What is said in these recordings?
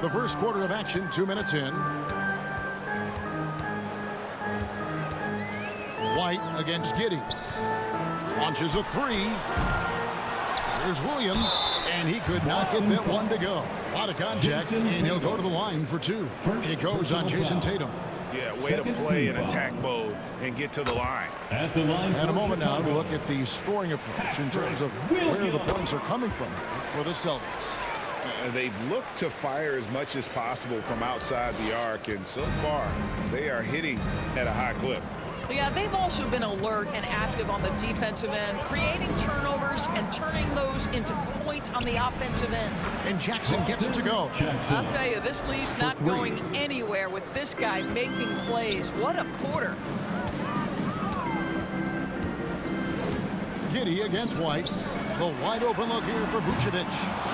The first quarter of action, 2 minutes in. White against Giddey. Launches a three. Here's Williams, and he could not get that one to go. A lot of contact, and he'll go to the line for two. It goes on Jason Tatum. Yeah, way to play in attack mode and get to the line. And a moment now to look at the scoring approach in terms of where the points are coming from for the Celtics. They've looked to fire as much as possible from outside the arc, and so far they are hitting at a high clip. Yeah, they've also been alert and active on the defensive end, creating turnovers and turning those into points on the offensive end. And Jackson gets it to go. I'll tell you, this lead's not going anywhere with this guy making plays. What a quarter. Giddey against White. The wide open look here for Vucevic.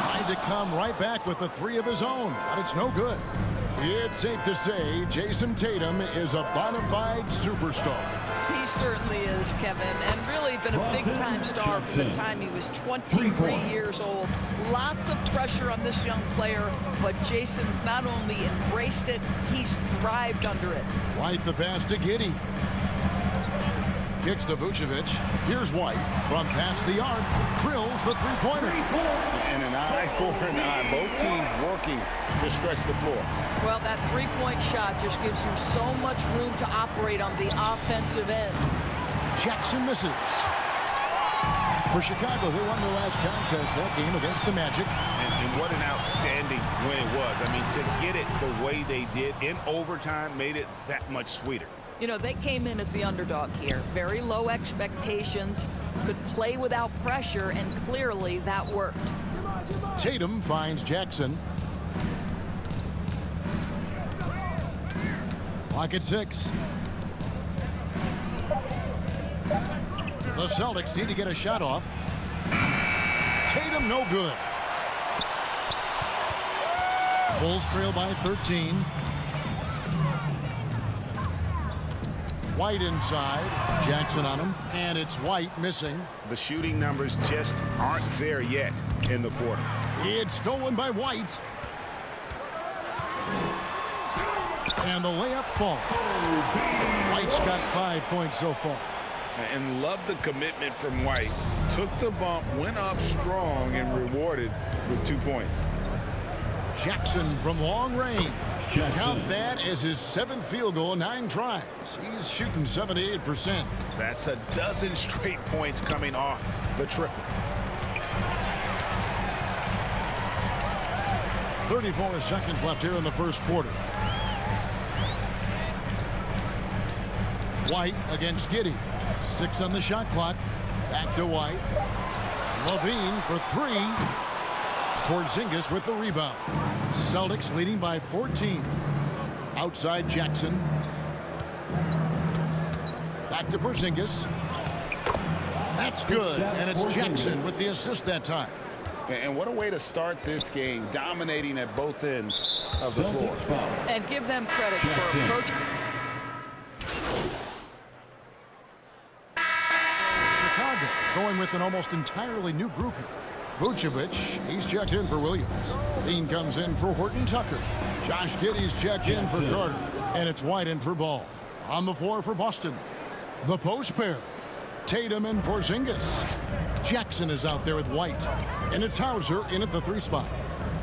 Tried to come right back with the three of his own, but it's no good. It's safe to say Jason Tatum is a bona fide superstar. He certainly is, Kevin, and really been a big-time star from the time he was 23 years old. Lots of pressure on this young player, but Jason's not only embraced it, he's thrived under it. White the pass to Giddey. Kicks to Vucevic. Here's White from past the arc. Drills the three-pointer. And an eye for an eye. Both teams working to stretch the floor. Well, that three-point shot just gives you so much room to operate on the offensive end. Jackson misses. For Chicago, they won their last contest that game against the Magic. And what an outstanding win it was. I mean, to get it the way they did in overtime made it that much sweeter. You know, they came in as the underdog here. Very low expectations, could play without pressure, and clearly that worked. Tatum finds Jackson. Clock at 6. The Celtics need to get a shot off. Tatum no good. Bulls trail by 13. White inside. Jackson on him. And it's White missing. The shooting numbers just aren't there yet in the quarter. It's stolen by White. And the layup falls. White's got 5 points so far. And love the commitment from White. Took the bump, went up strong, and rewarded with 2 points. Jackson from long range. Count that as his 7th field goal in 9 tries. He's shooting 78%. That's a dozen straight points coming off the triple. 34 seconds left here in the first quarter. White against Giddey. 6 on the shot clock. Back to White. Levine for 3. Porzingis with the rebound. Celtics leading by 14. Outside Jackson. Back to Porzingis. That's good. And it's Jackson with the assist that time. And what a way to start this game, dominating at both ends of the floor. And give them credit for approaching. Chicago going with an almost entirely new group here. Vucevic, he's checked in for Williams. Dean comes in for Horton Tucker. Josh Giddey's checked in for Carter. And it's White in for Ball. On the floor for Boston. The post pair. Tatum and Porzingis. Jackson is out there with White. And it's Hauser in at the 3 spot.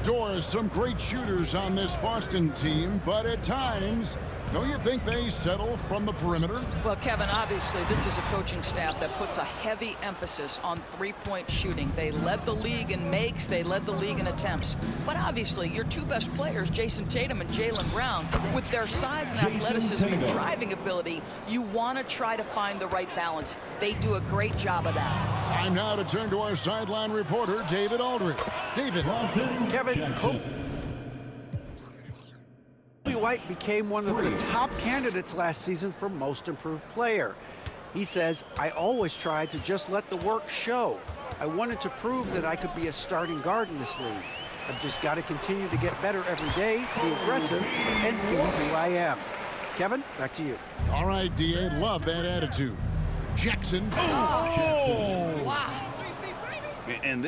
Doris, some great shooters on this Boston team, but at times, don't you think they settle from the perimeter? Well, Kevin, obviously this is a coaching staff that puts a heavy emphasis on three-point shooting. They led the league in makes, they led the league in attempts. But obviously your 2 best players, Jason Tatum and Jaylen Brown, with their size and athleticism and driving ability, you want to try to find the right balance. They do a great job of that. Time now to turn to our sideline reporter, David Aldridge. David. Kevin, Kobe White became one of the top candidates last season for most improved player. He says, I always tried to just let the work show. I wanted to prove that I could be a starting guard in this league. I've just got to continue to get better every day, be aggressive, and be who I am. Kevin, back to you. All right, D.A., love that attitude. Jackson. Oh! Wow. And